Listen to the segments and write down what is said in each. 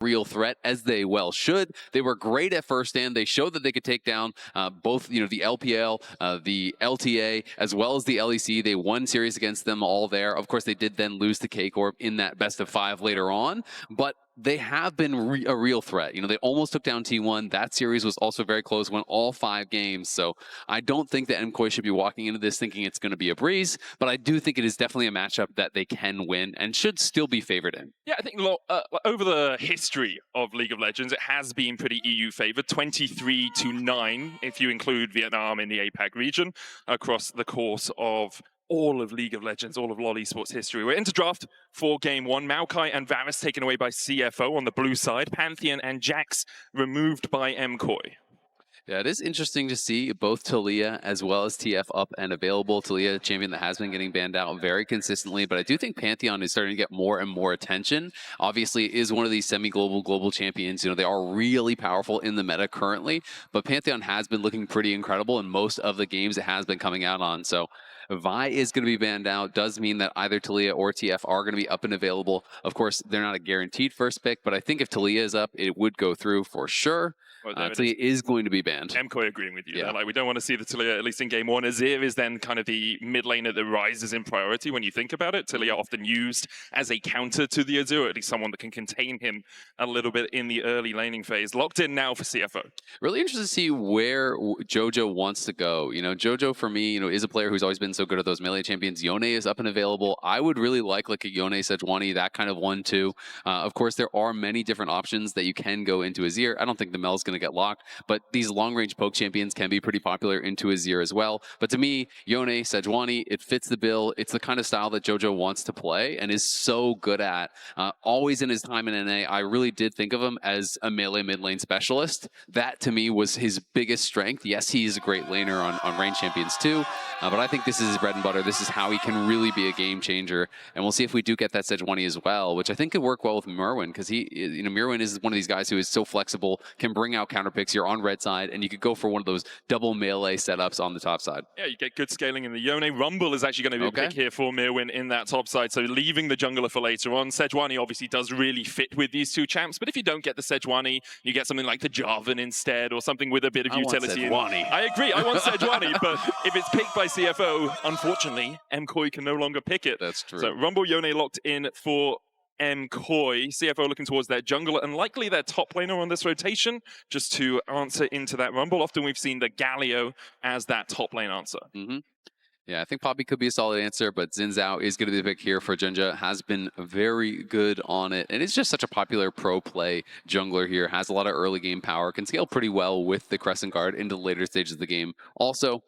real threat, as they well should. They were great at first stand. They showed that they could take down both, the LPL, the LTA, as well as the LEC. They won series against them all there. Of course, they did then lose to K-Corp in that best of 5 later on, but they have been a real threat. They almost took down T1. That series was also very close, won all 5 games. So I don't think that MKOI should be walking into this thinking it's going to be a breeze, but I do think it is definitely a matchup that they can win and should still be favored in. Yeah, I think over the history of League of Legends, it has been pretty EU favored, 23-9 if you include Vietnam in the APAC region across the course of all of League of Legends, all of LoL Esports history. We're into draft for Game 1. Maokai and Varus taken away by CFO on the blue side. Pantheon and Jax removed by MKOI. Yeah, it is interesting to see both Taliyah as well as TF up and available. Taliyah, a champion that has been getting banned out very consistently, but I do think Pantheon is starting to get more and more attention. Obviously, it is one of these semi-global, global champions. They are really powerful in the meta currently, but Pantheon has been looking pretty incredible in most of the games it has been coming out on. So Vi is going to be banned out. Does mean that either Taliyah or TF are going to be up and available. Of course, they're not a guaranteed first pick, but I think if Taliyah is up, it would go through for sure. Well, Taliyah is going to be banned. MKOI agreeing with you. Yeah. Like, we don't want to see the Taliyah, at least in Game 1. Azir is then kind of the mid laner that rises in priority when you think about it. Taliyah often used as a counter to the Azir, or at least someone that can contain him a little bit in the early laning phase. Locked in now for CFO. Really interested to see where Jojo wants to go. Jojo for me, is a player who's always been so good at those melee champions. Yone is up and available. I would really like a Yone Sejuani, that kind of 1-2. Of course, there are many different options that you can go into Azir. I don't think the Mel's going to get locked, but these long-range poke champions can be pretty popular into Azir as well. But to me, Yone, Sejuani, it fits the bill. It's the kind of style that Jojo wants to play and is so good at. Always in his time in NA, I really did think of him as a melee mid-lane specialist. That, to me, was his biggest strength. Yes, he's a great laner on range champions too, but I think this is his bread and butter. This is how he can really be a game changer. And we'll see if we do get that Sejuani as well, which I think could work well with Merwin, because Merwin is one of these guys who is so flexible, can bring out counter picks. You're on red side, and you could go for one of those double melee setups on the top side. Yeah, you get good scaling in the Yone. Rumble is actually going to be a pick here for Merwin in that top side, so leaving the jungler for later on. Sejuani obviously does really fit with these two champs, but if you don't get the Sejuani, you get something like the Jarvan instead, or something with a bit of utility. I agree, I want Sejuani, but if it's picked by CFO, unfortunately, MKOI can no longer pick it. That's true. So Rumble, Yone locked in for MKOI. CFO looking towards their jungler and likely their top laner on this rotation, just to answer into that Rumble. Often we've seen the Galio as that top lane answer. Yeah, I think Poppy could be a solid answer, but Xin Zhao is going to be the pick here for Jinja. Has been very good on it, and it's just such a popular pro play jungler here. Has a lot of early game power, can scale pretty well with the Crescent Guard into the later stages of the game also.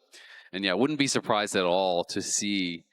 And yeah, wouldn't be surprised at all to see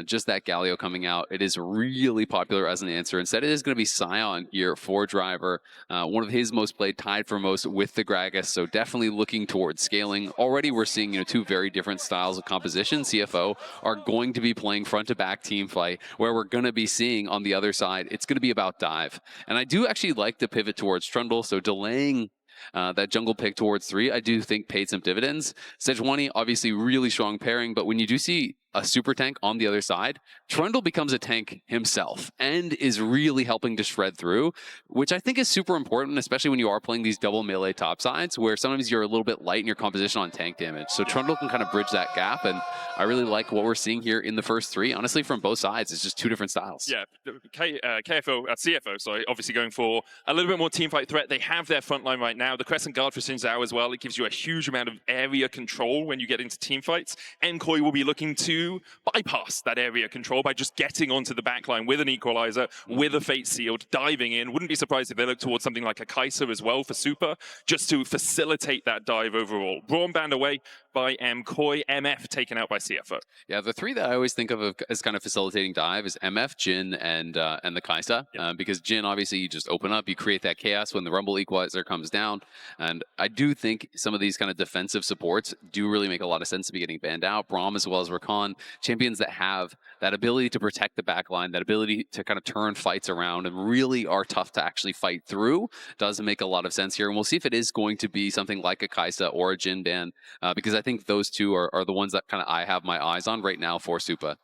just that Galio coming out. It is really popular as an answer. Instead, it is going to be Sion here for Driver. One of his most played, tied for most with the Gragas, so definitely looking towards scaling. Already we're seeing two very different styles of composition. CFO are going to be playing front-to-back team fight, where we're going to be seeing on the other side, it's going to be about dive. And I do actually like to pivot towards Trundle, so delaying that jungle pick towards 3, I do think paid some dividends. Sejuani, obviously really strong pairing, but when you do see a super tank on the other side, Trundle becomes a tank himself and is really helping to shred through, which I think is super important, especially when you are playing these double melee top sides, where sometimes you're a little bit light in your composition on tank damage. So Trundle can kind of bridge that gap, and I really like what we're seeing here in the first 3. Honestly, from both sides, it's just 2 different styles. Yeah, CFO, sorry, obviously going for a little bit more teamfight threat. They have their front line right now. The Crescent Guard for Xin Zhao as well. It gives you a huge amount of area control when you get into teamfights. MKOI will be looking to bypass that area control by just getting onto the backline with an equalizer, with a fate sealed, diving in. Wouldn't be surprised if they look towards something like a Kai'Sa as well for super, just to facilitate that dive overall. Braum banned away by MKOI, MF taken out by CFO. Yeah, the 3 that I always think of as kind of facilitating dive is MF, Jhin, and the Kai'Sa. Because Jhin, obviously, you just open up, you create that chaos when the Rumble equalizer comes down. And I do think some of these kind of defensive supports do really make a lot of sense to be getting banned out. Braum as well as Rakan, champions that have that ability to protect the backline, that ability to kind of turn fights around and really are tough to actually fight through, does make a lot of sense here. And we'll see if it is going to be something like a Kai'Sa or a Jhin ban, because I think those 2 are the ones that kind of I have my eyes on right now for Supa.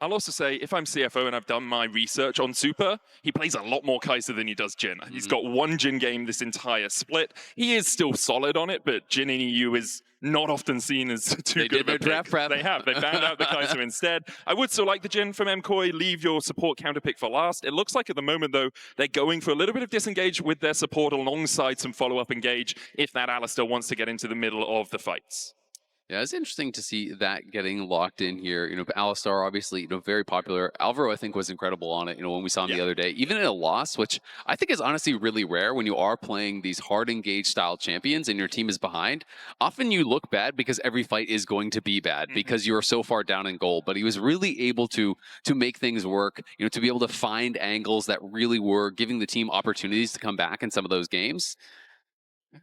I'll also say, if I'm CFO and I've done my research on Super, he plays a lot more Kai'Sa than he does Jhin. He's got one Jhin game this entire split. He is still solid on it, but Jhin in EU is not often seen as too good of a pick. Draft prep. They have. They found out the Kai'Sa instead. I would still like the Jhin from MKOI. Leave your support counter pick for last. It looks like at the moment, though, they're going for a little bit of disengage with their support alongside some follow-up engage if that Alistar wants to get into the middle of the fights. Yeah, it's interesting to see that getting locked in here. Alistar, obviously, very popular. Alvaro, I think, was incredible on it, when we saw him the other day. Even in a loss, which I think is honestly really rare when you are playing these hard engage style champions and your team is behind. Often you look bad because every fight is going to be bad because you are so far down in gold. But he was really able to make things work, to be able to find angles that really were giving the team opportunities to come back in some of those games.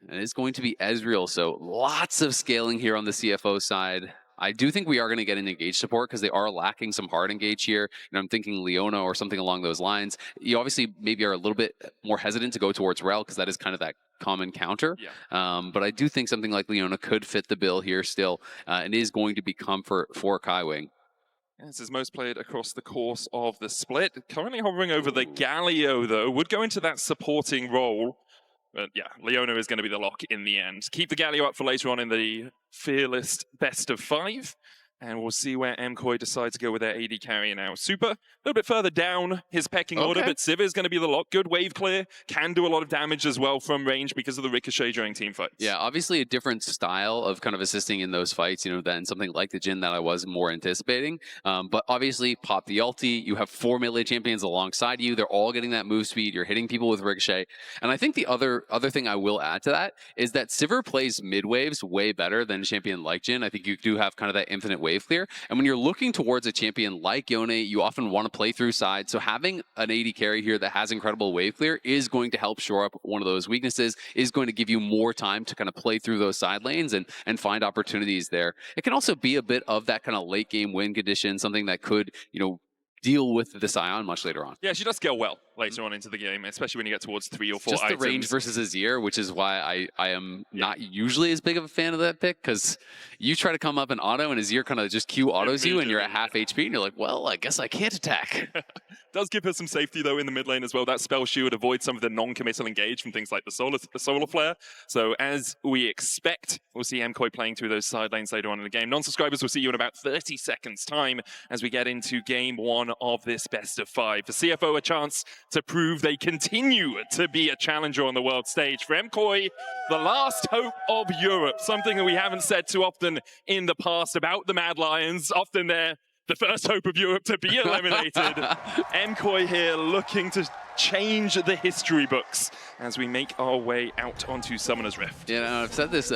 And it's going to be Ezreal, so lots of scaling here on the CFO side. I do think we are going to get an engage support because they are lacking some hard engage here. I'm thinking Leona or something along those lines. You obviously maybe are a little bit more hesitant to go towards Rel because that is kind of that common counter. But I do think something like Leona could fit the bill here still and is going to be comfort for Kaiwing. This is most played across the course of the split. Currently hovering over the Galio, though, would go into that supporting role. But yeah, Leona is going to be the lock in the end. Keep the Galio up for later on in the fearless best of 5. And we'll see where MKOI decides to go with their AD carry now. Super, a little bit further down his pecking order, but Sivir is going to be the lock. Good wave clear, can do a lot of damage as well from range because of the ricochet during team fights. Yeah, obviously a different style of kind of assisting in those fights, than something like the Jhin that I was more anticipating. But obviously, pop the ulti. You have 4 melee champions alongside you. They're all getting that move speed. You're hitting people with ricochet. And I think the other thing I will add to that is that Sivir plays mid waves way better than a champion like Jhin. I think you do have kind of that infinite wave clear. And when you're looking towards a champion like Yone, you often want to play through side. So having an AD carry here that has incredible wave clear is going to help shore up one of those weaknesses, is going to give you more time to kind of play through those side lanes and find opportunities there. It can also be a bit of that kind of late game win condition, something that could, deal with the Sion much later on. Yeah, she does scale well later on into the game, especially when you get towards 3 or 4 just items. The range versus Azir, which is why I am not usually as big of a fan of that pick, because you try to come up and auto, and Azir kind of just Q autos you, and you're at half HP, and you're like, well, I guess I can't attack. Does give her some safety, though, in the mid lane as well. That spell shield avoids some of the non-committal engage from things like the solar flare. So as we expect, we'll see MKOI playing through those side lanes later on in the game. Non-subscribers will see you in about 30 seconds' time as we get into game 1 of this best of 5. For CFO, a chance to prove they continue to be a challenger on the world stage. For MKOI, the last hope of Europe, something that we haven't said too often in the past about the Mad Lions. Often they're the first hope of Europe to be eliminated. MKOI here looking to change the history books as we make our way out onto Summoner's Rift. Yeah, I've said this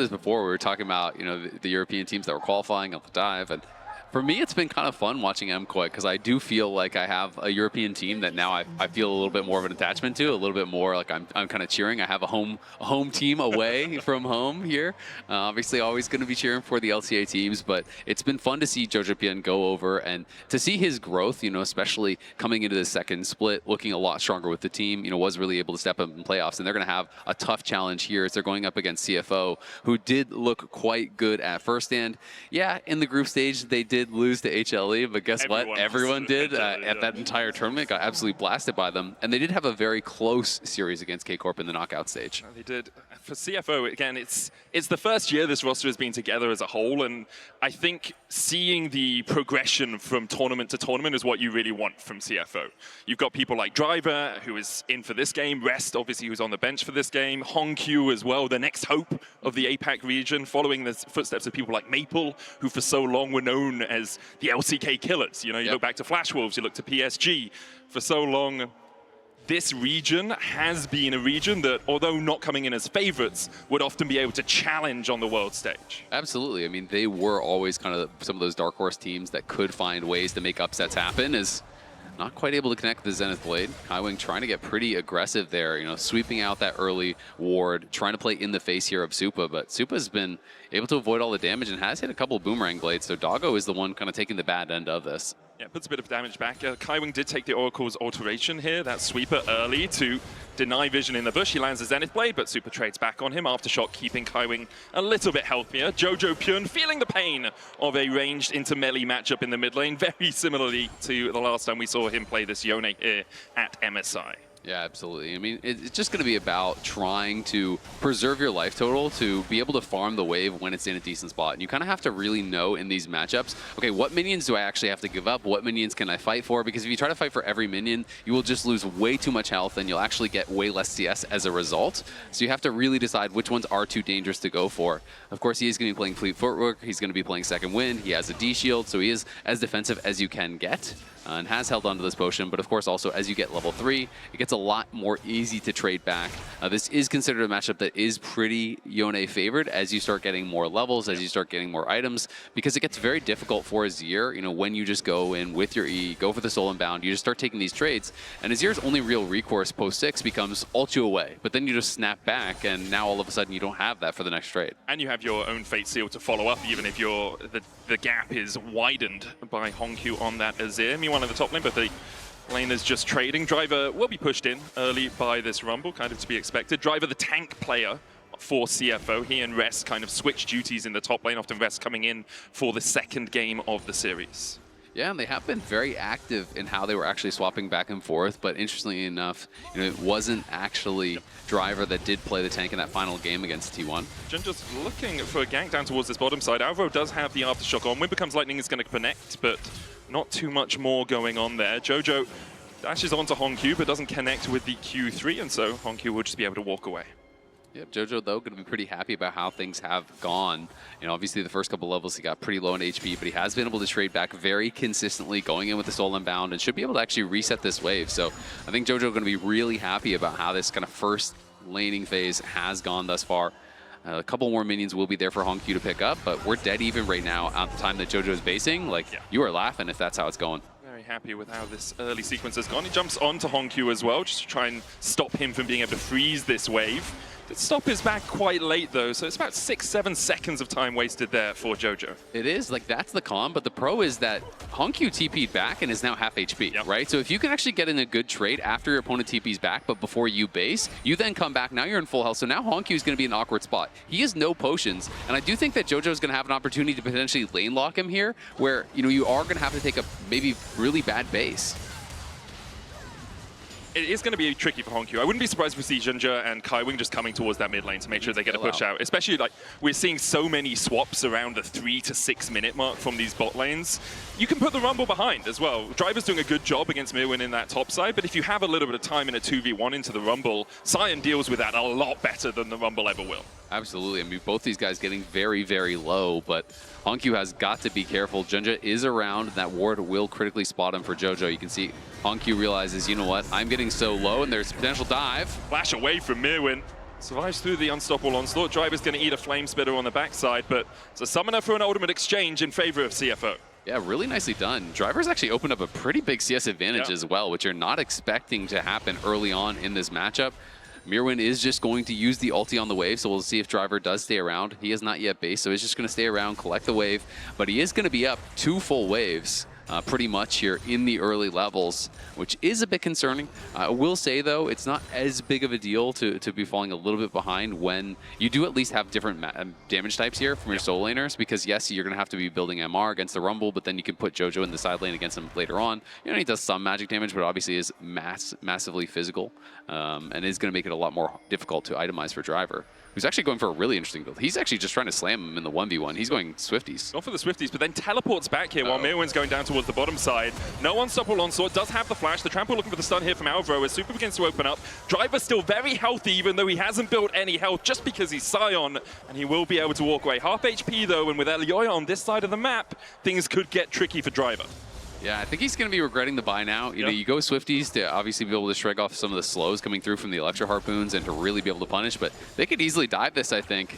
before. We were talking about the European teams that were qualifying on the dive, and for me, it's been kind of fun watching MKOI because I do feel like I have a European team that now I feel a little bit more of an attachment to, a little bit more like I'm kind of cheering. I have a home team away from home here. Obviously, always going to be cheering for the LCA teams, but it's been fun to see Jojopian go over and to see his growth, especially coming into the second split, looking a lot stronger with the team, was really able to step up in playoffs, and they're going to have a tough challenge here as they're going up against CFO, who did look quite good at first. And yeah, in the group stage, they did lose to HLE, but guess what? Everyone did at that entire tournament. Got absolutely blasted by them. And they did have a very close series against K-Corp in the knockout stage. They did. For CFO, again, it's the first year this roster has been together as a whole, and I think seeing the progression from tournament to tournament is what you really want from CFO. You've got people like Driver, who is in for this game, Rest, obviously, who's on the bench for this game, Hongq as well, the next hope of the APAC region, following the footsteps of people like Maple, who for so long were known as the LCK killers. You look back to Flash Wolves, you look to PSG. For so long, this region has been a region that, although not coming in as favorites, would often be able to challenge on the world stage. Absolutely. I mean, they were always kind of some of those dark horse teams that could find ways to make upsets happen. Is not quite able to connect the Zenith Blade. Kaiwing trying to get pretty aggressive there, sweeping out that early ward, trying to play in the face here of Supa, but Supa's been able to avoid all the damage and has hit a couple of boomerang blades, so Doggo is the one kind of taking the bad end of this. Yeah, puts a bit of damage back. Kaiwing did take the Oracle's alteration here, that sweeper early to deny vision in the bush. He lands the Zenith Blade, but Super trades back on him. Aftershock keeping Kaiwing a little bit healthier. Jojo Pyun feeling the pain of a ranged into melee matchup in the mid lane, very similarly to the last time we saw him play this Yone here at MSI. Yeah, absolutely. I mean, it's just going to be about trying to preserve your life total to be able to farm the wave when it's in a decent spot. And you kind of have to really know in these matchups, okay, what minions do I actually have to give up? What minions can I fight for? Because if you try to fight for every minion, you will just lose way too much health and you'll actually get way less CS as a result. So you have to really decide which ones are too dangerous to go for. Of course, he is going to be playing Fleet Footwork. He's going to be playing Second Wind. He has a D shield, so he is as defensive as you can get. And has held onto this potion, but of course also as you get level 3, it gets a lot more easy to trade back. This is considered a matchup that is pretty Yone favored as you start getting more levels, as you start getting more items, because it gets very difficult for Azir, you know, when you just go in with your E, go for the soul inbound, you just start taking these trades, and Azir's only real recourse post 6 becomes ult you away, but then you just snap back, and now all of a sudden you don't have that for the next trade. And you have your own Fate Seal to follow up, even if the gap is widened by Hongkyu on that Azir. Meanwhile, in the top lane, but the lane is just trading. Driver will be pushed in early by this Rumble, kind of to be expected. Driver, the tank player for CFO. He and Rest kind of switch duties in the top lane, often Rest coming in for the second game of the series. Yeah, and they have been very active in how they were actually swapping back and forth, but interestingly enough, you know, it wasn't actually Driver that did play the tank in that final game against T1. Jin just looking for a gank down towards this bottom side. Alvaro does have the Aftershock on. Wind Becomes Lightning is going to connect, but not too much more going on there. Jojo dashes onto Hongkyu, but doesn't connect with the Q3, and so Hongkyu will just be able to walk away. Yep, Jojo, though, going to be pretty happy about how things have gone. You know, obviously the first couple levels he got pretty low in HP, but he has been able to trade back very consistently, going in with the soul inbound, and should be able to actually reset this wave. So I think Jojo going to be really happy about how this kind of first laning phase has gone thus far. A couple more minions will be there for Hongkyu to pick up, but we're dead even right now at the time that Jojo is basing. Like, yeah, you are laughing if that's how it's going. Very happy with how this early sequence has gone. He jumps onto Hongkyu as well, just to try and stop him from being able to freeze this wave. The stop is back quite late though, so it's about 6-7 seconds of time wasted there for Jojo. It is, like that's the con, but the pro is that Hongkyu TP'd back and is now half HP, yep, right? So if you can actually get in a good trade after your opponent TP's back, but before you base, you then come back, now you're in full health, so now Hongkyu is going to be in an awkward spot. He has no potions, and I do think that Jojo is going to have an opportunity to potentially lane lock him here, where, you know, you are going to have to take a maybe really bad base. It is going to be tricky for Hongkyu. I wouldn't be surprised if we see Jinja and Kaiwing just coming towards that mid lane to make sure they get a push out. Especially, like, we're seeing so many swaps around the 3 to 6 minute mark from these bot lanes. You can put the Rumble behind as well. Driver's doing a good job against Mirwin in that top side, but if you have a little bit of time in a 2v1 into the Rumble, Sion deals with that a lot better than the Rumble ever will. Absolutely. I mean, both these guys getting very, very low, but Hongkyu has got to be careful. Jinja is around, and that ward will critically spot him for Jojo. You can see Hongkyu realizes, you know what, I'm getting so low, and there's potential dive. Flash away from Mirwin. Survives through the unstoppable onslaught. Driver's going to eat a flame spitter on the backside, but it's a summoner for an ultimate exchange in favor of CFO. Yeah, really nicely done. Driver's actually opened up a pretty big CS advantage as well, which you're not expecting to happen early on in this matchup. Mirwin is just going to use the ulti on the wave, so we'll see if Driver does stay around. He is not yet based, so he's just going to stay around, collect the wave, but he is going to be up 2 full waves pretty much here in the early levels, which is a bit concerning. I will say, though, it's not as big of a deal to be falling a little bit behind when you do at least have different damage types here from your soul laners, because yes, you're going to have to be building MR against the Rumble, but then you can put Jojo in the side lane against him later on. You know, he does some magic damage, but obviously is massively physical, and is going to make it a lot more difficult to itemize for Driver, who's actually going for a really interesting build. He's actually just trying to slam him in the 1v1. He's going Swifties. Not for the Swifties, but then teleports back here while Mirwin's going down towards the bottom side. No unstoppable onslaught, does have the flash. The trample looking for the stun here from Alvaro as Super begins to open up. Driver's still very healthy, even though he hasn't built any health, just because he's Sion, and he will be able to walk away. Half HP though, and with Elioya on this side of the map, things could get tricky for Driver. Yeah, I think he's going to be regretting the buy now. You know, you go Swifties to obviously be able to shrug off some of the slows coming through from the Electro Harpoons and to really be able to punish, but they could easily dive this, I think.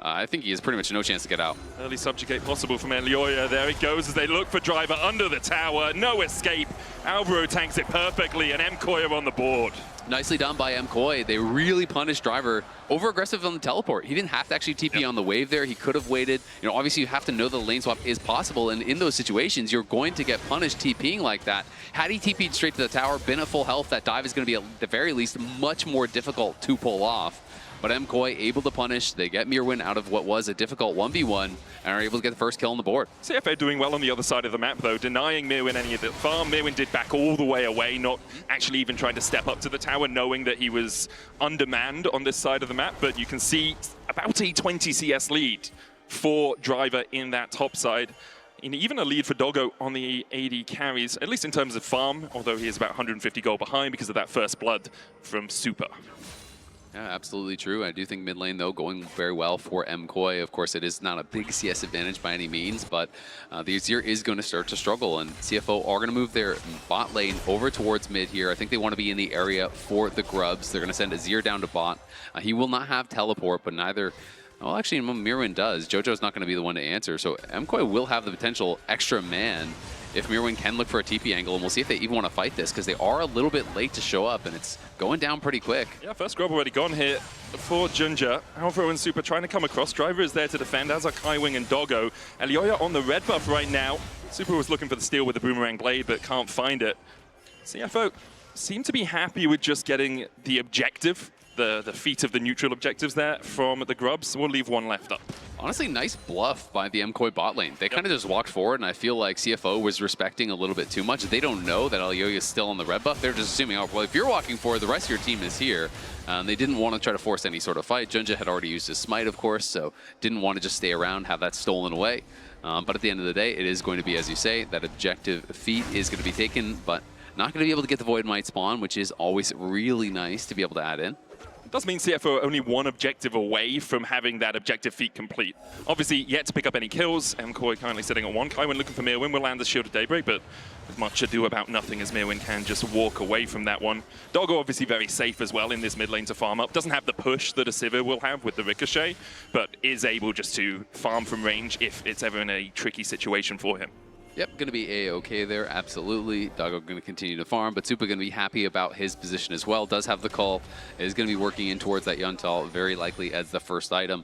I think he has pretty much no chance to get out. Early subjugate possible from Elioya. There it goes as they look for Driver under the tower. No escape. Alvaro tanks it perfectly, and Mkoya on the board. Nicely done by MKOI. They really punished Driver. Over-aggressive on the teleport. He didn't have to actually TP on the wave there. He could have waited. You know, obviously you have to know the lane swap is possible, and in those situations, you're going to get punished TPing like that. Had he TP'd straight to the tower, been at full health, that dive is going to be at the very least much more difficult to pull off. But MKOI able to punish. They get Mirwin out of what was a difficult 1v1 and are able to get the first kill on the board. CFO doing well on the other side of the map, though, denying Mirwin any of the farm. Mirwin did back all the way away, not actually even trying to step up to the tower, knowing that he was undermanned on this side of the map. But you can see about a 20 CS lead for Driver in that top side. And even a lead for Doggo on the AD carries, at least in terms of farm, although he is about 150 gold behind because of that first blood from Super. Yeah, absolutely true. I do think mid lane, though, going very well for MKOI. Of course, it is not a big CS advantage by any means, but the Azir is going to start to struggle, and CFO are going to move their bot lane over towards mid here. I think they want to be in the area for the grubs. They're going to send Azir down to bot. He will not have teleport, but neither... Well, actually, Mirwin does. JoJo's not going to be the one to answer, so MKOI will have the potential extra man if Mirwin can look for a TP angle, and we'll see if they even want to fight this, because they are a little bit late to show up, and it's going down pretty quick. Yeah, first grub already gone here for Junja. Alvaro and Super trying to come across. Driver is there to defend, as are Kaiwing and Doggo. Elioya on the red buff right now. Super was looking for the steal with the Boomerang Blade, but can't find it. CFO seem to be happy with just getting the objective, the feat of the neutral objectives there from the grubs. We'll leave one left up. Honestly, nice bluff by the MKOI bot lane. They kind of just walked forward, and I feel like CFO was respecting a little bit too much. They don't know that Elioya is still on the red buff. They're just assuming, oh, well, if you're walking forward, the rest of your team is here. They didn't want to try to force any sort of fight. Junja had already used his smite, of course, so didn't want to just stay around, have that stolen away. But at the end of the day, it is going to be, as you say, that objective feat is going to be taken, but not going to be able to get the Void Might spawn, which is always really nice to be able to add in. Does mean CFO are only one objective away from having that objective feat complete. Obviously, yet to pick up any kills. MKOI currently sitting at 1. Kaiwin looking for Mirwin, will land the Shield of Daybreak, but with much ado about nothing as Mirwin can just walk away from that one. Doggo obviously very safe as well in this mid lane to farm up. Doesn't have the push that a Sivir will have with the Ricochet, but is able just to farm from range if it's ever in a tricky situation for him. Yep, going to be A-okay there, absolutely. Doggo going to continue to farm, but Super going to be happy about his position as well. Does have the call, is going to be working in towards that Yuntal, very likely as the first item,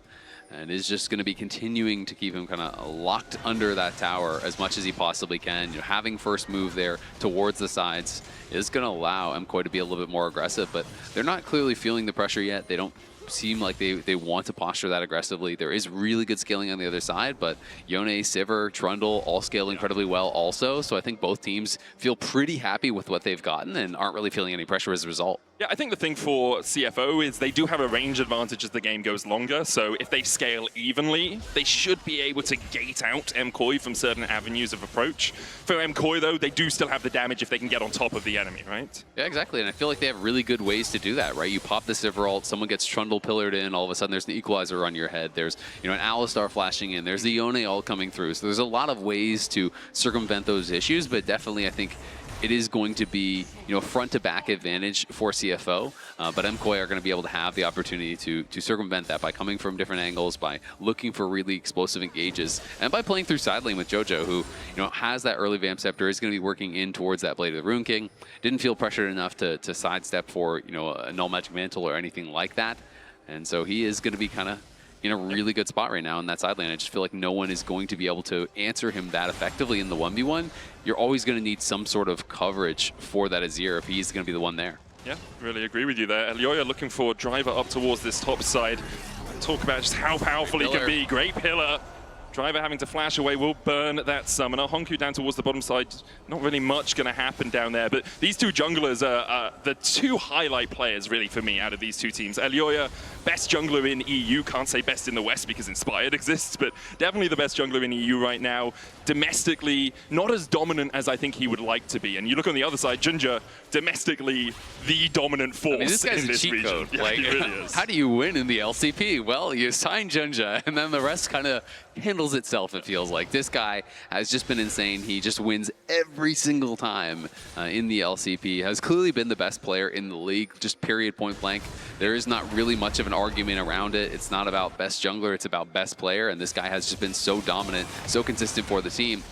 and is just going to be continuing to keep him kind of locked under that tower as much as he possibly can. You know, having first move there towards the sides is going to allow MKOI to be a little bit more aggressive, but they're not clearly feeling the pressure yet. They don't seem like they want to posture that aggressively. There is really good scaling on the other side, but Yone, Sivir, Trundle all scale incredibly well also. So I think both teams feel pretty happy with what they've gotten and aren't really feeling any pressure as a result. Yeah, I think the thing for CFO is they do have a range advantage as the game goes longer, so if they scale evenly, they should be able to gate out MKOI from certain avenues of approach. For MKOI, though, they do still have the damage if they can get on top of the enemy, right? Yeah, exactly, and I feel like they have really good ways to do that, right? You pop the Sivir ult, someone gets Trundle pillared in, all of a sudden there's an Equalizer on your head, there's an Alistar flashing in, there's the Yone ult coming through, so there's a lot of ways to circumvent those issues, but definitely I think it is going to be, front to back advantage for CFO, but MKOI are going to be able to have the opportunity to circumvent that by coming from different angles, by looking for really explosive engages, and by playing through side lane with JoJo, who has that early Vamp Scepter, is going to be working in towards that Blade of the Rune King. Didn't feel pressured enough to sidestep for a Null Magic Mantle or anything like that, and so he is going to be kind of in a really good spot right now in that side lane. I just feel like no one is going to be able to answer him that effectively in the 1v1. You're always going to need some sort of coverage for that Azir if he's going to be the one there. Yeah, really agree with you there. Elioya looking for Driver up towards this top side. Talk about just how powerful he can be. Great pillar. Driver having to flash away will burn that summoner. Honku down towards the bottom side. Not really much going to happen down there, but these two junglers are the two highlight players really for me out of these two teams. Elioya, best jungler in EU. Can't say best in the West because Inspired exists, but definitely the best jungler in EU right now. Domestically, not as dominant as I think he would like to be. And you look on the other side, Junja, domestically the dominant force this guy's in this a cheat region. code. Yeah, like, he really is. How do you win in the LCP? Well, you sign Junja, and then the rest kind of handles itself, it feels like. This guy has just been insane. He just wins every single time in the LCP. Has clearly been the best player in the league, just period, point blank. There is not really much of an argument around it. It's not about best jungler, it's about best player, and this guy has just been so dominant, so consistent for the team.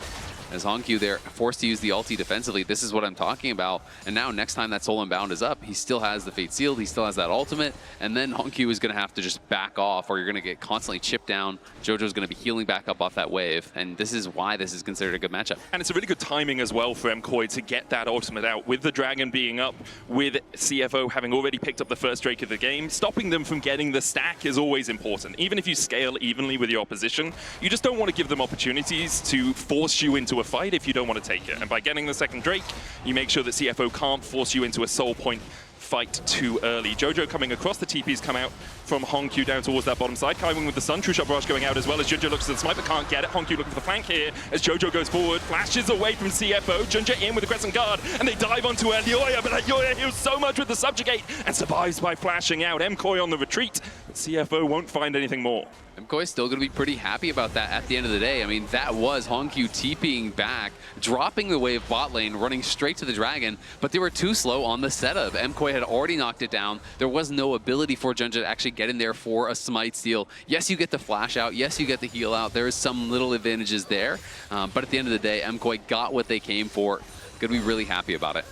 As Hongyu there, forced to use the ulti defensively. This is what I'm talking about. And now next time that Soul Unbound is up, he still has the Fate Sealed, he still has that ultimate, and then Hongyu is going to have to just back off, or you're going to get constantly chipped down. Jojo's going to be healing back up off that wave, and this is why this is considered a good matchup. And it's a really good timing as well for MKOI to get that ultimate out, with the Dragon being up, with CFO having already picked up the first Drake of the game. Stopping them from getting the stack is always important. Even if you scale evenly with your opposition, you just don't want to give them opportunities to force you into a fight if you don't want to take it. And by getting the second Drake, you make sure that CFO can't force you into a soul point fight too early. Jojo coming across, the TPs come out from Hongyu down towards that bottom side. Kaiwing with the Sun, True Shot Barrage going out as well as Junja looks at the smite but can't get it. Hongyu looking for the flank here as Jojo goes forward, flashes away from CFO. Junja in with the Crescent Guard and they dive onto Elyoya, but Elyoya heals so much with the Subjugate and survives by flashing out. MKOI on the retreat, but CFO won't find anything more. MKOI's still going to be pretty happy about that at the end of the day. I mean, that was Hongyu TPing back, dropping the wave bot lane, running straight to the Dragon, but they were too slow on the setup. MKOI had already knocked it down. There was no ability for Junja to actually get in there for a smite steal. Yes, you get the flash out. Yes, you get the heal out. There is some little advantages there, but at the end of the day, MKOI got what they came for. Going to be really happy about it.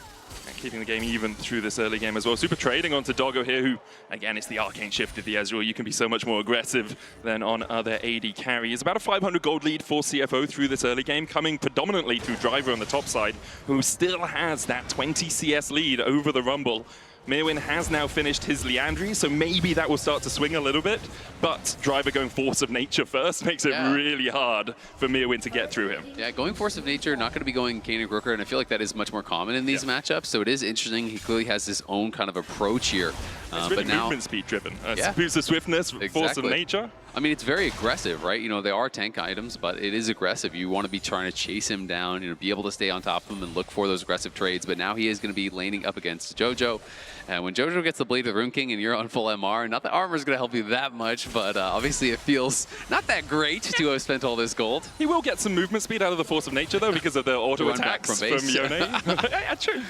Keeping the game even through this early game as well. Super trading onto Doggo here, who, again, it's the arcane shift of the Ezreal. You can be so much more aggressive than on other AD carries. About a 500 gold lead for CFO through this early game, coming predominantly through Driver on the top side, who still has that 20 CS lead over the Rumble. Mirwin has now finished his Liandry, so maybe that will start to swing a little bit, but Driver going Force of Nature first makes it really hard for Mirwin to get through him. Yeah, going Force of Nature, not going to be going Kayn and Rooker, and I feel like that is much more common in these matchups, so it is interesting. He clearly has his own kind of approach here. It's really but now, movement speed driven. Boost of Swiftness, Force of Nature. I mean, it's very aggressive, right? You know, they are tank items, but it is aggressive. You want to be trying to chase him down, you know, be able to stay on top of him and look for those aggressive trades. But now he is going to be laning up against Jojo. And when Jojo gets the Blade of the Rune King and you're on full MR, not that armor is going to help you that much, but obviously it feels not that great to have spent all this gold. He will get some movement speed out of the Force of Nature, though, because of the auto attacks from Yone. Yeah, true.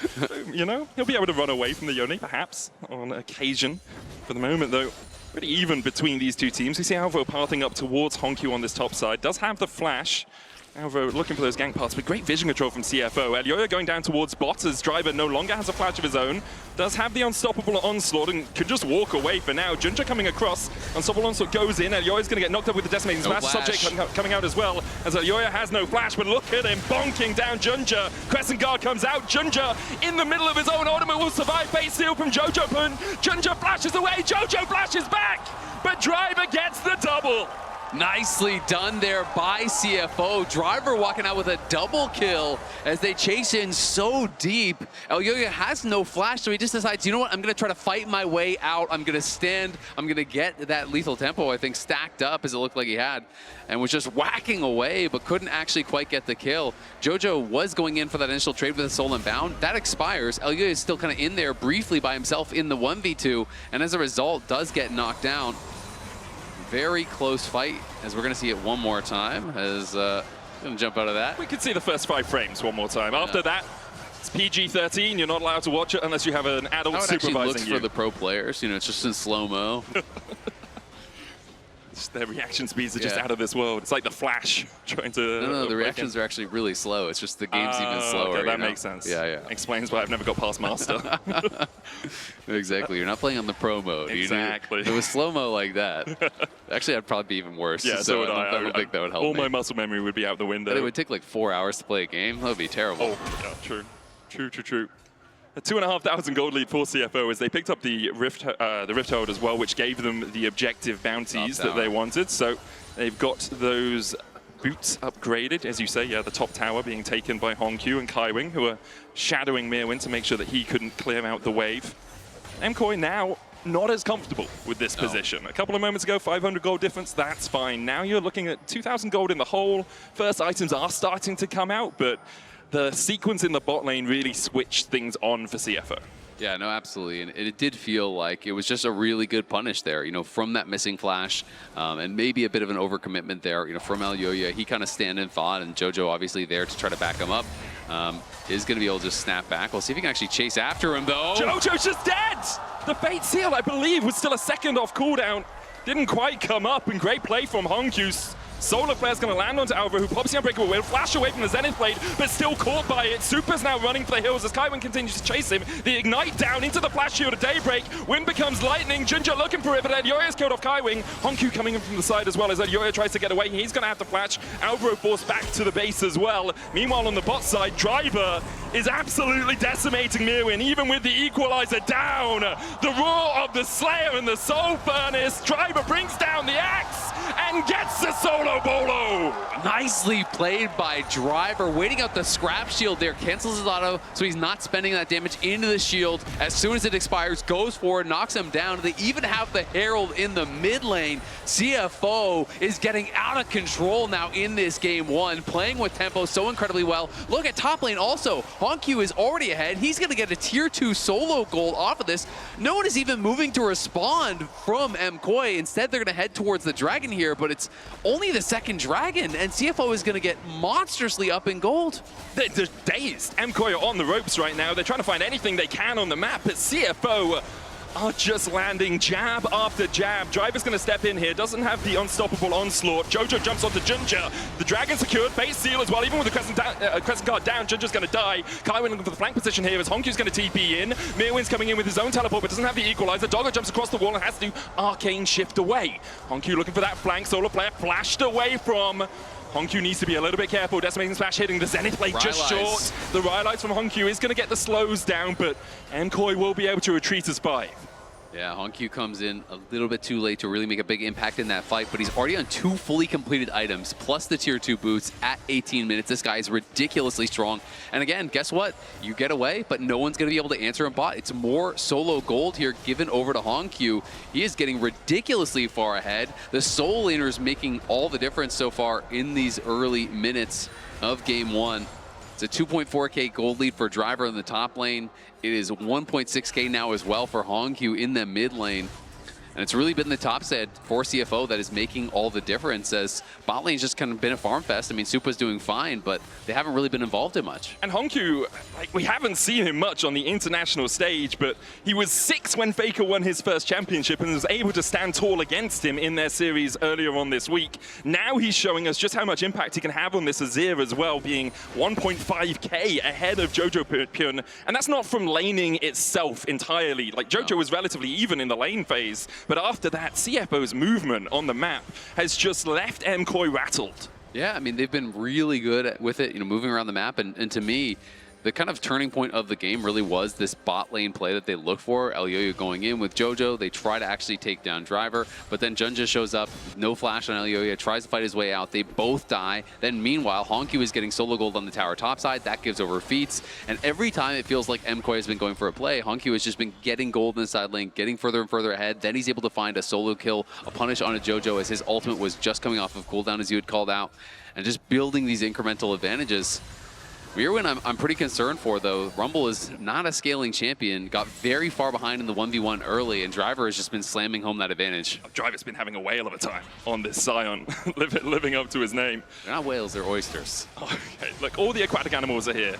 You know, he'll be able to run away from the Yone, perhaps, on occasion. For the moment, though, pretty even between these two teams. We see Alvo pathing up towards Hongyu on this top side. Does have the flash. Alvo looking for those gank paths, but great vision control from CFO. Elyoya going down towards bot as Driver no longer has a flash of his own. Does have the Unstoppable Onslaught and could just walk away for now. Junja coming across. Unstoppable Onslaught goes in. Elyoya's going to get knocked up with the Decimating Smash. Subject coming out as well as Elyoya has no flash, but look at him bonking down Junja. Crescent Guard comes out. Junja in the middle of his own ultimate will survive. Fate Seal from Jojo Pun. Junja flashes away. Jojo flashes back, but Driver gets the double. Nicely done there by CFO. Driver walking out with a double kill as they chase in so deep. Elyoya has no flash, so he just decides, you know what, I'm going to try to fight my way out. I'm going to stand. I'm going to get that lethal tempo, I think, stacked up as it looked like he had, and was just whacking away, but couldn't actually quite get the kill. Jojo was going in for that initial trade with a Soul Unbound. That expires. Elyoya is still kind of in there briefly by himself in the 1v2, and as a result, does get knocked down. Very close fight, as we're going to see it one more time, as going to jump out of that. We could see the first 5 frames one more time. After that, it's PG-13. You're not allowed to watch it unless you have an adult supervising you. How it actually looks for the pro players, you know, it's just in slow-mo. Their reaction speeds are just out of this world. It's like the Flash trying to... No, the reactions are actually really slow. It's just the game's even slower. Okay, that makes sense. Yeah. Explains why I've never got past Master. Exactly. You're not playing on the pro mode. Exactly. If it was slow-mo like that, actually, that'd probably be even worse. Yeah, so would I. I don't think that would help All my muscle memory would be out the window. But it would take like 4 hours to play a game. That would be terrible. Oh, yeah, true. A 2,500 gold lead for CFO as they picked up the Rift Hold as well, which gave them the objective bounties that they wanted. So they've got those boots upgraded, as you say. Yeah, the top tower being taken by Hongyu and Kaiwing, who are shadowing Mirwin to make sure that he couldn't clear out the wave. MKOI now not as comfortable with this position. A couple of moments ago, 500 gold difference, that's fine. Now you're looking at 2,000 gold in the hole. First items are starting to come out, but the sequence in the bot lane really switched things on for CFO. Yeah, no, absolutely. And it did feel like it was just a really good punish there, you know, from that missing flash and maybe a bit of an overcommitment there, you know, from Elyoya. He kind of stand and fought, and Jojo obviously there to try to back him up. Is going to be able to just snap back. We'll see if he can actually chase after him, though. Jojo's just dead! The Fate Seal, I believe, was still a second off cooldown. Didn't quite come up, and great play from Hongyu. Solar Flare's going to land onto Alvaro, who pops the Unbreakable Will, flash away from the Zenith Blade, but still caught by it. Super's now running for the hills as Kaiwing continues to chase him. The Ignite down into the Flash Shield of Daybreak. Wind becomes Lightning. Junja looking for it, but Elyoya's killed off Kaiwing. Honku coming in from the side as well as Elyoya tries to get away. He's going to have to flash. Alvaro forced back to the base as well. Meanwhile, on the bot side, Driver is absolutely decimating Mirwin, even with the equalizer down. The roar of the Slayer and the Soul Furnace. Driver brings down the axe and gets the solo bolo. Nicely played by Driver, waiting out the scrap shield there, cancels his auto, so he's not spending that damage into the shield. As soon as it expires, goes forward, knocks him down. They even have the Herald in the mid lane. CFO is getting out of control now in this game one, playing with tempo so incredibly well. Look at top lane also. Honku is already ahead. He's going to get a tier 2 solo gold off of this. No one is even moving to respond from MKOI. Instead, they're going to head towards the dragon here, but it's only the second dragon, and CFO is going to get monstrously up in gold. They're dazed. MKOI are on the ropes right now. They're trying to find anything they can on the map, but CFO are just landing jab after jab. Driver's going to step in here, doesn't have the unstoppable onslaught. Jojo jumps onto Junja. The dragon secured, base seal as well. Even with the crescent guard down, Junja's going to die. Kaiwing looking for the flank position here as Honku's going to TP in. Mirwin's coming in with his own teleport, but doesn't have the equalizer. Doggo jumps across the wall and has to do arcane shift away. Honku looking for that flank. Solar Player flashed away from. Honku needs to be a little bit careful. Decimating Smash hitting the Zenith Blade just short. The Rylai's from Honku is going to get the slows down, but MKOI will be able to retreat as 5. Yeah, Honku comes in a little bit too late to really make a big impact in that fight, but he's already on 2 fully completed items, plus the tier 2 boots at 18 minutes. This guy is ridiculously strong. And again, guess what? You get away, but no one's going to be able to answer him bot. It's more solo gold here given over to Honku. He is getting ridiculously far ahead. The Soul Laner making all the difference so far in these early minutes of game 1. It's a 2.4K gold lead for Driver in the top lane. It is 1.6K now as well for Honku in the mid lane. And it's really been the top side for CFO that is making all the difference, as bot lane's just kind of been a farm fest. I mean, Supa's doing fine, but they haven't really been involved in much. And Honku, we haven't seen him much on the international stage, but he was 6 when Faker won his first championship and was able to stand tall against him in their series earlier on this week. Now he's showing us just how much impact he can have on this Azir as well, being 1.5K ahead of Jojo Pyun. And that's not from laning itself entirely. Like, Jojo was relatively even in the lane phase, but after that, CFO's movement on the map has just left MKOI rattled. Yeah, I mean, they've been really good with it, moving around the map. And to me, the kind of turning point of the game really was this bot lane play that they look for. Elyoya going in with Jojo. They try to actually take down Driver, but then Junja shows up, no flash on Elyoya, tries to fight his way out. They both die. Then meanwhile, Honku is getting solo gold on the tower top side. That gives over feats. And every time it feels like MKOI has been going for a play, Honku has just been getting gold in the side lane, getting further and further ahead. Then he's able to find a solo kill, a punish on a Jojo as his ultimate was just coming off of cooldown, as you had called out, and just building these incremental advantages. Mirwin, I'm pretty concerned for, though. Rumble is not a scaling champion, got very far behind in the 1v1 early, and Driver has just been slamming home that advantage. Driver's been having a whale of a time on this Scion, living up to his name. They're not whales, they're oysters. Okay, look, all the aquatic animals are here.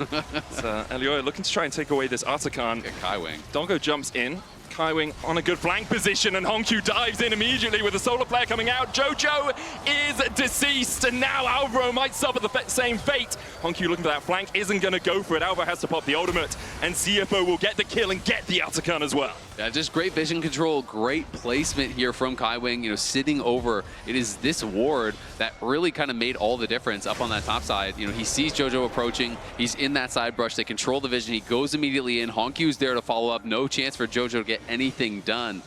So, Elyoya looking to try and take away this Artican. Kaiwing. Doggo jumps in. Kaiwing on a good flank position, and Honku dives in immediately with a Solar Flare coming out. Jojo is deceased, and now Alvaro might suffer the same fate. Honku looking for that flank, isn't going to go for it. Alvaro has to pop the ultimate, and CFO will get the kill and get the Artican as well. Yeah, just great vision control, great placement here from Kaiwing, sitting over. It is this ward that really kind of made all the difference up on that top side. He sees Jojo approaching, he's in that side brush, they control the vision, he goes immediately in. Honku's there to follow up, no chance for Jojo to get anything done.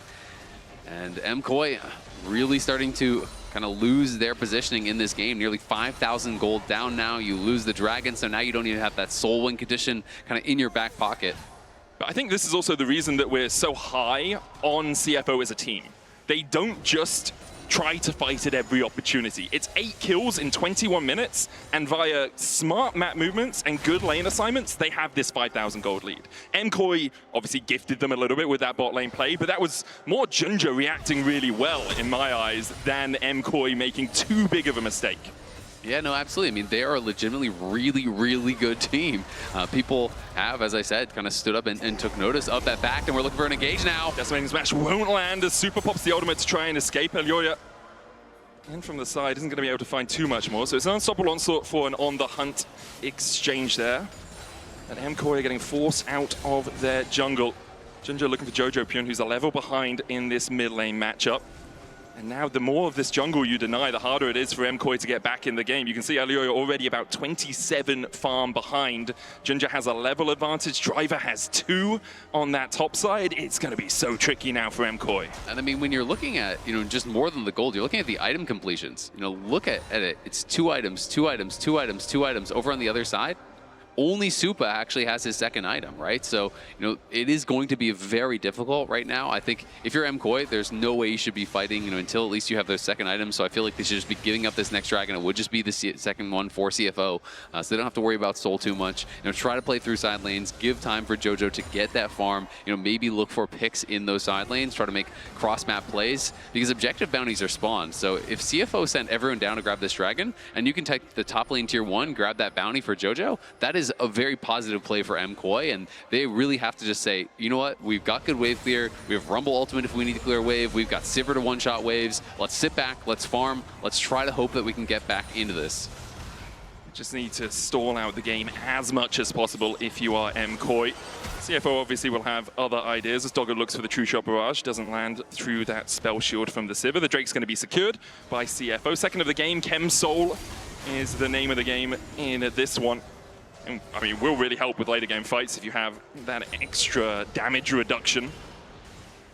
And MKOI really starting to kind of lose their positioning in this game. Nearly 5,000 gold down now. You lose the dragon, so now you don't even have that soul win condition kind of in your back pocket. But I think this is also the reason that we're so high on CFO as a team. They don't just try to fight at every opportunity. It's 8 kills in 21 minutes, and via smart map movements and good lane assignments, they have this 5,000 gold lead. MKOI obviously gifted them a little bit with that bot lane play, but that was more Junja reacting really well, in my eyes, than MKOI making too big of a mistake. Yeah, no, absolutely. I mean, they are a legitimately really, really good team. People have, as I said, kind of stood up and took notice of that fact, and we're looking for an engage now. Decimating Smash won't land as Super pops the ultimate to try and escape. Elyoya And from the side, isn't going to be able to find too much more. So it's an unstoppable onslaught for an on-the-hunt exchange there. And MKOI are getting forced out of their jungle. Ginger looking for Jojo Pyun, who's a level behind in this mid lane matchup. And now the more of this jungle you deny, the harder it is for MKOI to get back in the game. You can see Alioya already about 27 farm behind. Ginger has a level advantage. Driver has 2 on that top side. It's going to be so tricky now for MKOI. And I mean, when you're looking at, just more than the gold, you're looking at the item completions. Look at it. It's 2 items, 2 items, 2 items, 2 items. Over on the other side, only Supa actually has his second item, right? So, it is going to be very difficult right now. I think if you're MKOI, there's no way you should be fighting, until at least you have those second items. So I feel like they should just be giving up this next dragon. It would just be the second one for CFO. So they don't have to worry about soul too much. Try to play through side lanes, give time for Jojo to get that farm. Maybe look for picks in those side lanes, try to make cross-map plays, because objective bounties are spawned. So if CFO sent everyone down to grab this dragon, and you can take the top lane tier 1, grab that bounty for Jojo, that is a very positive play for MKOI, and they really have to just say, you know what, we've got good wave clear, we have Rumble ultimate if we need to clear a wave, we've got Sivir to one-shot waves, let's sit back, let's farm, let's try to hope that we can get back into this. Just need to stall out the game as much as possible if you are MKOI. CFO obviously will have other ideas as Doggo looks for the True Shot Barrage, doesn't land through that spell shield from the Sivir. The Drake's going to be secured by CFO. Second of the game, Chem Soul is the name of the game in this one. And, I mean, will really help with later game fights if you have that extra damage reduction.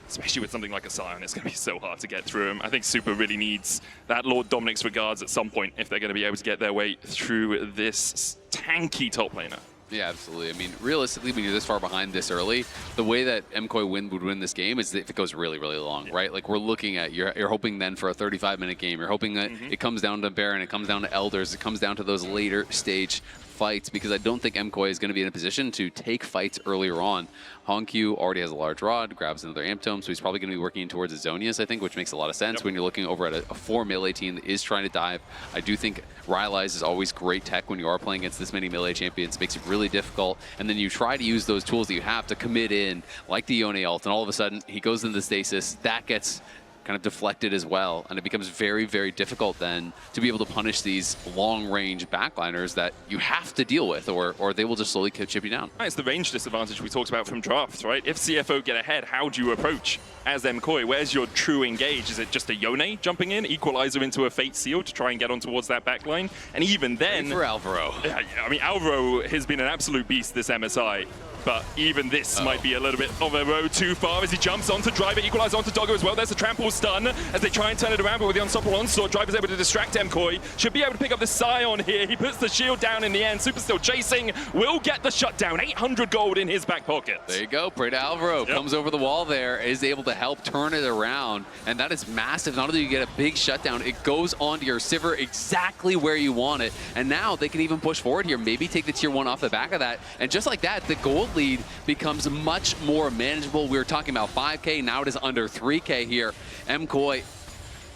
Especially with something like a Scion, it's going to be so hard to get through him. I think Supa really needs that Lord Dominic's regards at some point if they're going to be able to get their way through this tanky top laner. Yeah, absolutely. I mean, realistically, when you're this far behind this early, the way that MKOI would win this game is if it goes really, really long, right? Like, we're looking at, you're hoping then for a 35-minute game. You're hoping that it comes down to Baron, it comes down to Elders, it comes down to those later stage fights, because I don't think MKOI is going to be in a position to take fights earlier on. Hongq already has a large rod, grabs another Amp Tome, so he's probably going to be working towards Azonius, I think, which makes a lot of sense when you're looking over at a 4 melee team that is trying to dive. I do think Rylai's is always great tech when you are playing against this many melee champions. It makes it really difficult, and then you try to use those tools that you have to commit in, like the Yone ult, and all of a sudden he goes into the stasis. That gets kind of deflected as well, and it becomes very, very difficult then to be able to punish these long-range backliners that you have to deal with, or they will just slowly chip you down. It's the range disadvantage we talked about from drafts, right? If CFO get ahead, how do you approach as MKOI? Where's your true engage? Is it just a Yone jumping in, Equalizer into a Fate Seal to try and get on towards that backline? And even then... Great for Alvaro. I mean, Alvaro has been an absolute beast this MSI. But even this might be a little bit of a road too far as he jumps onto Driver, Equalizer onto Doggo as well. There's a trample stun as they try and turn it around, but with the unstoppable onslaught, Driver's able to distract MKOI. Should be able to pick up the Scion here. He puts the shield down in the end. Super still chasing. Will get the shutdown. 800 gold in his back pocket. There you go. Pray to Alvaro. Comes over the wall there, is able to help turn it around. And that is massive. Not only do you get a big shutdown, it goes onto your Sivir exactly where you want it. And now they can even push forward here. Maybe take the tier 1 off the back of that. And just like that, the gold lead becomes much more manageable. We were talking about 5K, now it is under 3K here. MKOI going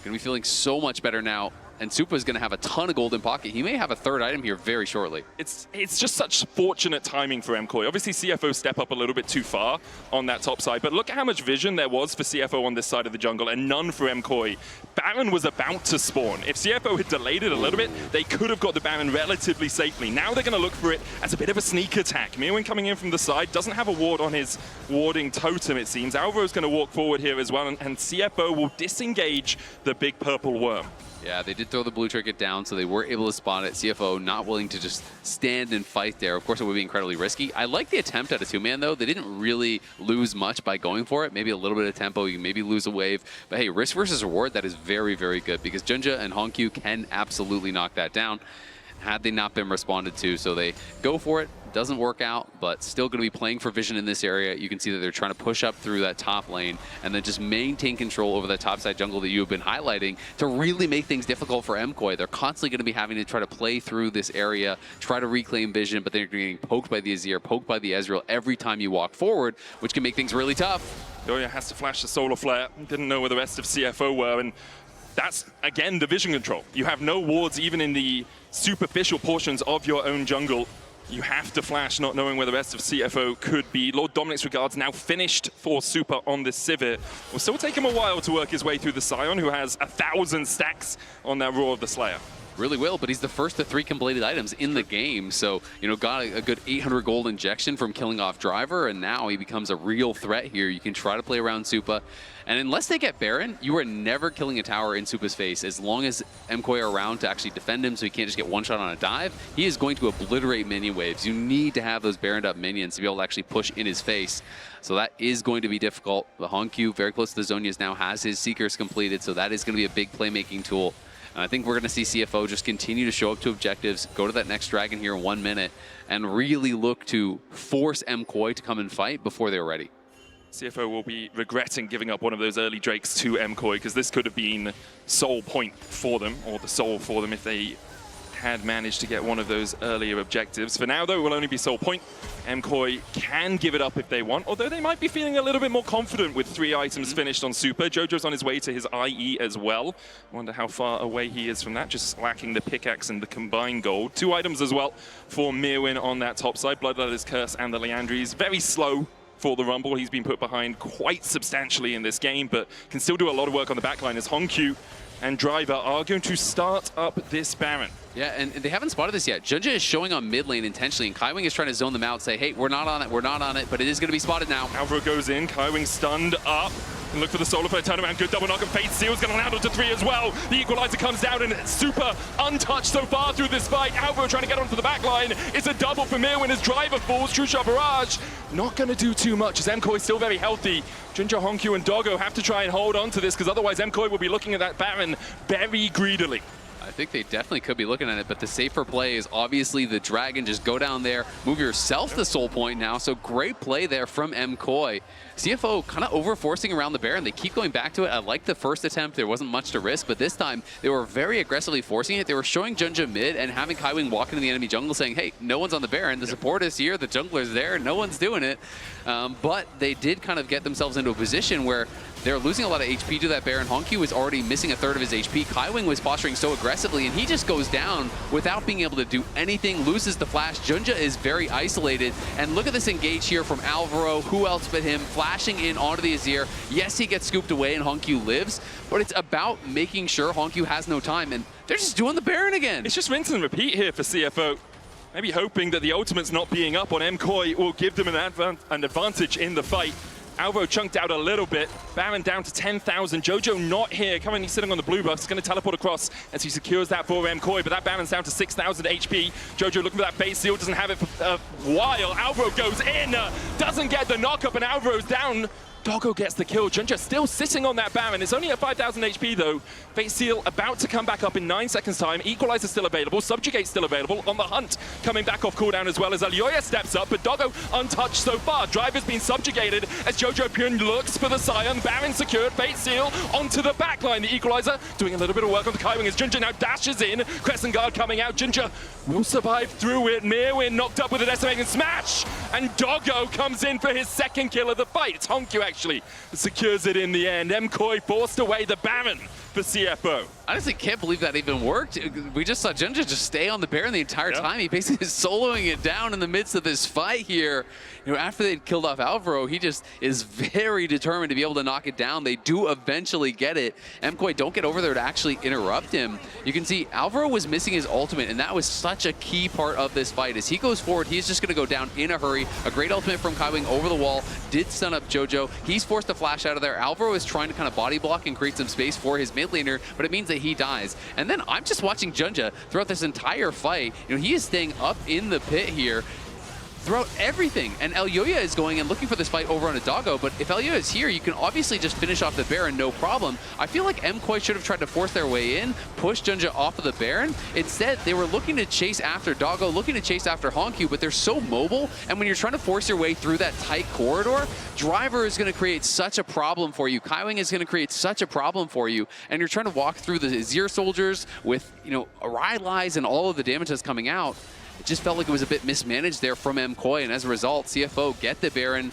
to be feeling so much better now, and Supa is going to have a ton of gold in pocket. He may have a third item here very shortly. It's just such fortunate timing for MKOI. Obviously, CFO step up a little bit too far on that top side, but look at how much vision there was for CFO on this side of the jungle, and none for MKOI. Baron was about to spawn. If CFO had delayed it a little bit, they could have got the Baron relatively safely. Now they're going to look for it as a bit of a sneak attack. Mirwin coming in from the side, doesn't have a ward on his warding totem, it seems. Alvaro's going to walk forward here as well, and CFO will disengage the big purple worm. Yeah, they did throw the blue trinket down, so they were able to spot it. CFO not willing to just stand and fight there. Of course, it would be incredibly risky. I like the attempt at a 2-man, though. They didn't really lose much by going for it. Maybe a little bit of tempo. You can maybe lose a wave. But hey, risk versus reward, that is very, very good, because Junja and Hongq can absolutely knock that down had they not been responded to. So they go for it. Doesn't work out, but still going to be playing for vision in this area. You can see that they're trying to push up through that top lane and then just maintain control over that topside jungle that you have been highlighting to really make things difficult for MKOI. They're constantly going to be having to try to play through this area, try to reclaim vision, but they're getting poked by the Azir, poked by the Ezreal every time you walk forward, which can make things really tough. Yoya has to flash the solar flare. Didn't know where the rest of CFO were, and that's, again, the vision control. You have no wards even in the superficial portions of your own jungle. You have to flash, not knowing where the rest of CFO could be. Lord Dominic's regards now finished for Super on this Civet. Will still take him a while to work his way through the Scion, who has 1,000 stacks on that Roar of the Slayer. Really will, but he's the first of 3 completed items in the game. So, got a good 800 gold injection from killing off Driver, and now he becomes a real threat here. You can try to play around Supa. And unless they get Baron, you are never killing a tower in Supa's face. As long as MKOI are around to actually defend him so he can't just get one shot on a dive, he is going to obliterate minion waves. You need to have those Baroned up minions to be able to actually push in his face. So that is going to be difficult. The Hongq, very close to the Zhonya's now, has his Seekers completed, so that is going to be a big playmaking tool. And I think we're going to see CFO just continue to show up to objectives, go to that next dragon here in 1 minute, and really look to force MKOI to come and fight before they're ready. CFO will be regretting giving up one of those early Drakes to MKOI, because this could have been soul point for them, or the soul for them if they had managed to get one of those earlier objectives. For now, though, it will only be soul point. MKOI can give it up if they want, although they might be feeling a little bit more confident with 3 items finished on Super. Jojo's on his way to his IE as well. Wonder how far away he is from that, just lacking the pickaxe and the combined gold. 2 items as well for Mirwin on that top side, Bloodletter's Curse and the Liandry's. Very slow for the Rumble. He's been put behind quite substantially in this game, but can still do a lot of work on the backline as Hongq and Driver are going to start up this Baron. Yeah, and they haven't spotted this yet. Junja is showing on mid lane intentionally, and Kaiwing is trying to zone them out, say, hey, we're not on it, but it is going to be spotted now. Alvaro goes in, Kaiwing stunned up. And look for the Solar Flare turnaround, good double knock, and Fate Seal's going to land onto 3 as well. The Equalizer comes down, and it's Super untouched so far through this fight. Alvaro trying to get onto the back line. It's a double for Mirwin as Driver falls. True Shot Barrage not going to do too much as MKOI is still very healthy. Junja, Hongq, and Doggo have to try and hold on to this, because otherwise MKOI will be looking at that Baron very greedily. I think they definitely could be looking at it, but the safer play is obviously the Dragon. Just go down there, move yourself the soul point now. So great play there from MKOI. CFO kind of over-forcing around the Baron. They keep going back to it. I like the first attempt. There wasn't much to risk, but this time they were very aggressively forcing it. They were showing Junja mid and having Kaiwing walk into the enemy jungle saying, hey, no one's on the Baron. The support is here. The jungler's there. No one's doing it. But they did kind of get themselves into a position where they're losing a lot of HP to that Baron. Hongq was already missing a third of his HP. Kaiwing was posturing so aggressively, and he just goes down without being able to do anything, loses the flash. Junja is very isolated, and look at this engage here from Alvaro. Who else but him, flashing in onto the Azir. Yes, he gets scooped away and Hongq lives, but it's about making sure Hongq has no time, and they're just doing the Baron again. It's just rinse and repeat here for CFO. Maybe hoping that the ultimates not being up on MKOI will give them an advantage in the fight. Alvaro chunked out a little bit. Baron down to 10,000. Jojo not here. Currently sitting on the blue buff. He's going to teleport across as he secures that for MKOI. But that Baron's down to 6,000 HP. Jojo looking for that base seal. Doesn't have it for a while. Alvaro goes in. Doesn't get the knock up, and Alvaro's down. Doggo gets the kill. Junja still sitting on that Baron. It's only at 5,000 HP though. Fate Seal about to come back up in 9 seconds time. Equalizer still available. Subjugate still available. On the hunt, coming back off cooldown as well as Alioya steps up, but Doggo untouched so far. Driver's been subjugated as Jojo Pyun looks for the Scion. Baron secured. Fate Seal onto the backline. The Equalizer doing a little bit of work on the Kaiwing as Junja now dashes in. Crescent Guard coming out. Junja will survive through it. Mirwin knocked up with a decimating smash, and Doggo comes in for his second kill of the fight. It's Hongq actually secures it in the end. MKOI forced away the Baron for CFO. I honestly can't believe that even worked. We just saw Junja just stay on the Baron the entire time. He basically is soloing it down in the midst of this fight here. After they'd killed off Alvaro, he just is very determined to be able to knock it down. They do eventually get it. MKOI don't get over there to actually interrupt him. You can see Alvaro was missing his ultimate, and that was such a key part of this fight. As he goes forward, he's just going to go down in a hurry. A great ultimate from Kaiwing over the wall, did stun up Jojo. He's forced to flash out of there. Alvaro is trying to kind of body block and create some space for his mid laner, but it means that he dies. And then I'm just watching Junja throughout this entire fight. He is staying up in the pit here throughout everything. And Alioya is going and looking for this fight over on a Doggo, but if Alioya is here, you can obviously just finish off the Baron, no problem. I feel like MKOI should have tried to force their way in, push Junja off of the Baron. Instead, they were looking to chase after Doggo, looking to chase after Hongq, but they're so mobile, and when you're trying to force your way through that tight corridor, Driver is going to create such a problem for you. Kaiwing is going to create such a problem for you, and you're trying to walk through the Azir soldiers with, Rylai's and all of the damage that's coming out. It just felt like it was a bit mismanaged there from MKOI, and as a result, CFO get the Baron,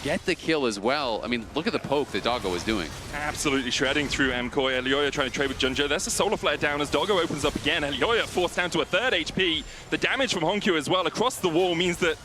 get the kill as well. I mean, look at the poke that Doggo was doing. Absolutely shredding through Mkoy. Elioya trying to trade with Junjo. There's a solar flare down as Doggo opens up again. Elioya forced down to a 3rd HP. The damage from Honkyu as well across the wall means that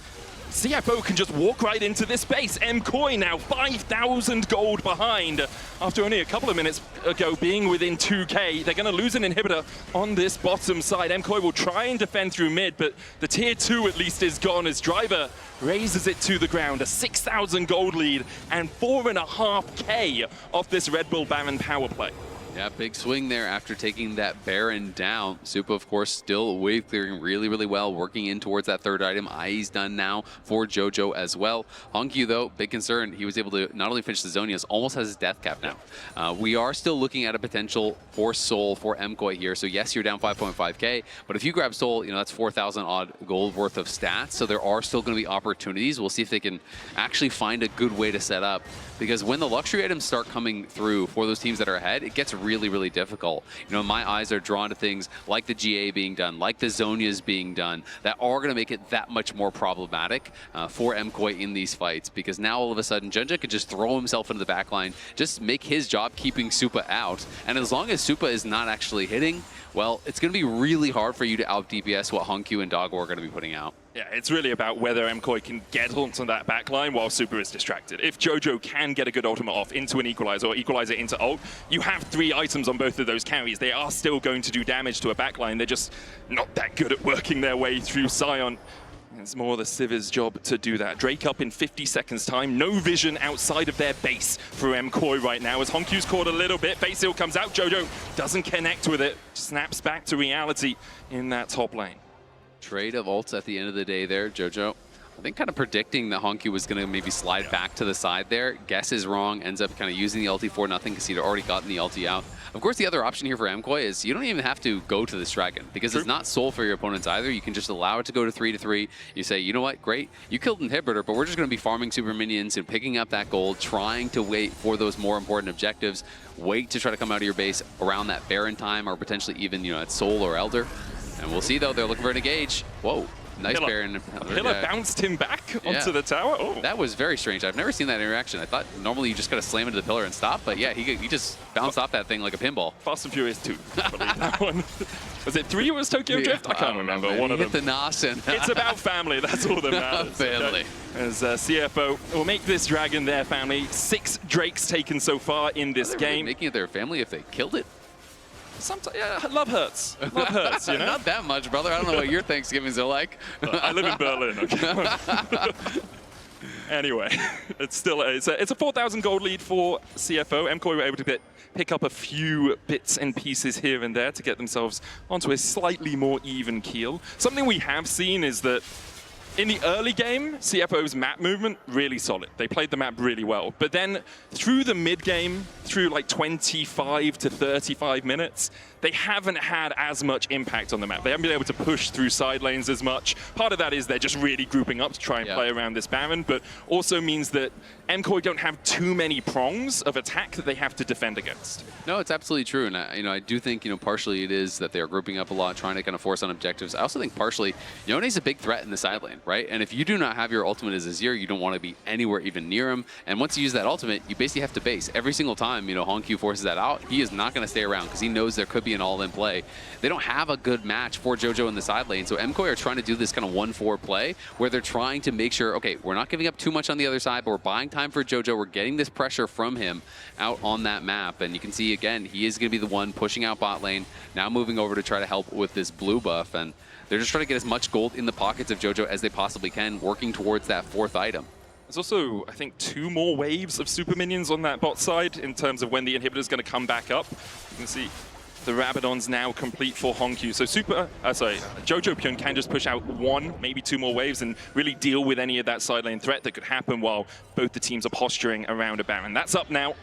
CFO can just walk right into this base. Mkoy now 5,000 gold behind after only a couple of minutes ago being within 2k. They're going to lose an inhibitor on this bottom side. Mkoy will try and defend through mid, but the tier 2 at least is gone as Driver raises it to the ground. A 6,000 gold lead and 4.5k off this Red Bull Baron power play. Yeah, big swing there after taking that Baron down. Supa, of course, still wave clearing really, really well, working in towards that 3rd item. IE's done now for Jojo as well. Honkyu, though, big concern. He was able to not only finish the Zonias, almost has his death cap now. We are still looking at a potential for Soul for Mkoy here. So yes, you're down 5.5k, but if you grab Soul, you know, that's 4,000 odd gold worth of stats. So there are still going to be opportunities. We'll see if they can actually find a good way to set up, because when the luxury items start coming through for those teams that are ahead, it gets really, really difficult. You know, my eyes are drawn to things like the GA being done, like the Zonias being done, that are going to make it that much more problematic for Mkoy in these fights, because now all of a sudden Junja could just throw himself into the backline, just make his job keeping Supa out, and as long as Supa is not actually hitting, well, it's going to be really hard for you to out DPS what Honkyu and Doggo are going to be putting out. Yeah, it's really about whether Mkoy can get onto that backline while Supa is distracted. If Jojo can get a good ultimate off into an equalizer or equalizer into ult, you have 3 items on both of those carries. They are still going to do damage to a backline. They're just not that good at working their way through Sion. It's more the Civi's job to do that. Drake up in 50 seconds time. No vision outside of their base for Mkoy right now as Honkyu's caught a little bit. Base heal comes out. Jojo doesn't connect with it. Snaps back to reality in that top lane. Trade of ults at the end of the day there, Jojo. I think kind of predicting that Honkyu was going to maybe slide back to the side there. Guess is wrong, ends up kind of using the ulti for nothing because he'd already gotten the ulti out. Of course, the other option here for Mkoy is you don't even have to go to this dragon because it's not soul for your opponents either. You can just allow it to go to 3-3. You say, you know what, great, you killed Inhibitor, but we're just going to be farming super minions and picking up that gold, trying to wait for those more important objectives. Wait to try to come out of your base around that Baron time or potentially even, you know, at Soul or Elder. And we'll see, though, they're looking for an engage. Whoa. Nice Baron. Pillar bounced him back onto the tower. Oh. That was very strange. I've never seen that interaction. I thought normally you just gotta slam into the pillar and stop, but yeah, he just bounced off that thing like a pinball. Fast and Furious 2, I believe that one. Was it 3 was Tokyo Drift? I can't remember. One of them. Hit the Nos and it's about family. That's all that matters. Family. Okay? As CFO will make this dragon their family. 6 Drakes taken so far in this game. Really making it their family if they killed it? Sometimes, yeah, love hurts. Love hurts, you know? Not that much, brother. I don't know what your Thanksgivings are like. I live in Berlin, okay? Anyway, it's still it's a 4,000 gold lead for CFO. Mkoy were able to pick up a few bits and pieces here and there to get themselves onto a slightly more even keel. Something we have seen is that in the early game, CFO's map movement, really solid. They played the map really well. But then through the mid game, through like 25 to 35 minutes, they haven't had as much impact on the map. They haven't been able to push through side lanes as much. Part of that is they're just really grouping up to try and play around this Baron, but also means that Mkoy don't have too many prongs of attack that they have to defend against. No, it's absolutely true. And I do think, partially it is that they're grouping up a lot, trying to kind of force on objectives. I also think partially, Yone's a big threat in the side lane, right? And if you do not have your ultimate as Azir, you don't want to be anywhere even near him. And once you use that ultimate, you basically have to base. Every single time, Honkyu forces that out, he is not going to stay around because he knows there could be an all-in play. They don't have a good match for Jojo in the side lane, so Mkoy are trying to do this kind of 1-4 play where they're trying to make sure, okay, we're not giving up too much on the other side, but we're buying time for Jojo. We're getting this pressure from him out on that map, and you can see, again, he is going to be the one pushing out bot lane, now moving over to try to help with this blue buff, and they're just trying to get as much gold in the pockets of Jojo as they possibly can, working towards that 4th item. There's also, I think, 2 more waves of super minions on that bot side in terms of when the inhibitor is going to come back up. You can see the Rabadon's now complete for Honkyu. So Jojo Pyun can just push out 1, maybe 2 more waves and really deal with any of that side lane threat that could happen while both the teams are posturing around a Baron. That's up now.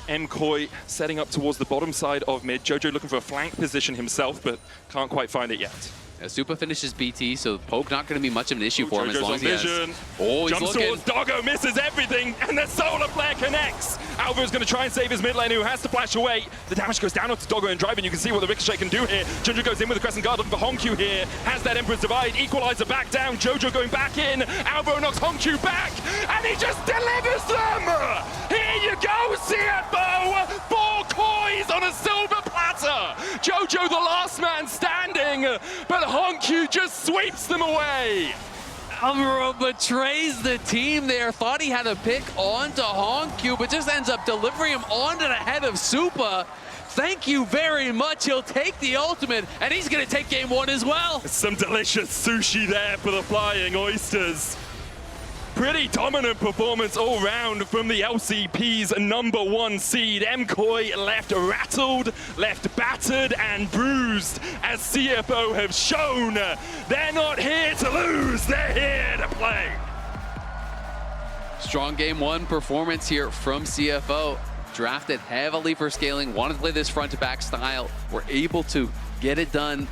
Mkoy setting up towards the bottom side of mid. Jojo looking for a flank position himself, but can't quite find it yet. Supa finishes BT, so poke not going to be much of an issue for him as long as he vision. has... Oh, he's jumps looking. towards Doggo, misses everything, and the solar flare connects. Alva's going to try and save his mid lane, who has to flash away. The damage goes down onto Doggo and Drive, and you can see what the Ricochet can do here. Junja goes in with the Crescent Guard, looking for Hongq here. Has that Emperor's Divide, Equalizer back down. Jojo going back in. Alva knocks Hongq back, and he just delivers them! Here you go, CFO! 4 coins on a silver platter! Jojo the last man standing, but Hongq just sweeps them away! Alvaro betrays the team there. Thought he had a pick onto Hongq, but just ends up delivering him onto the head of Supa. Thank you very much. He'll take the ultimate, and he's going to take game 1 as well. Some delicious sushi there for the Flying Oysters. Pretty dominant performance all round from the LCP's #1 seed. MCoy left rattled, left battered and bruised, as CFO have shown. They're not here to lose, they're here to play. Strong game 1 performance here from CFO. Drafted heavily for scaling, wanted to play this front to back style. Were able to get it done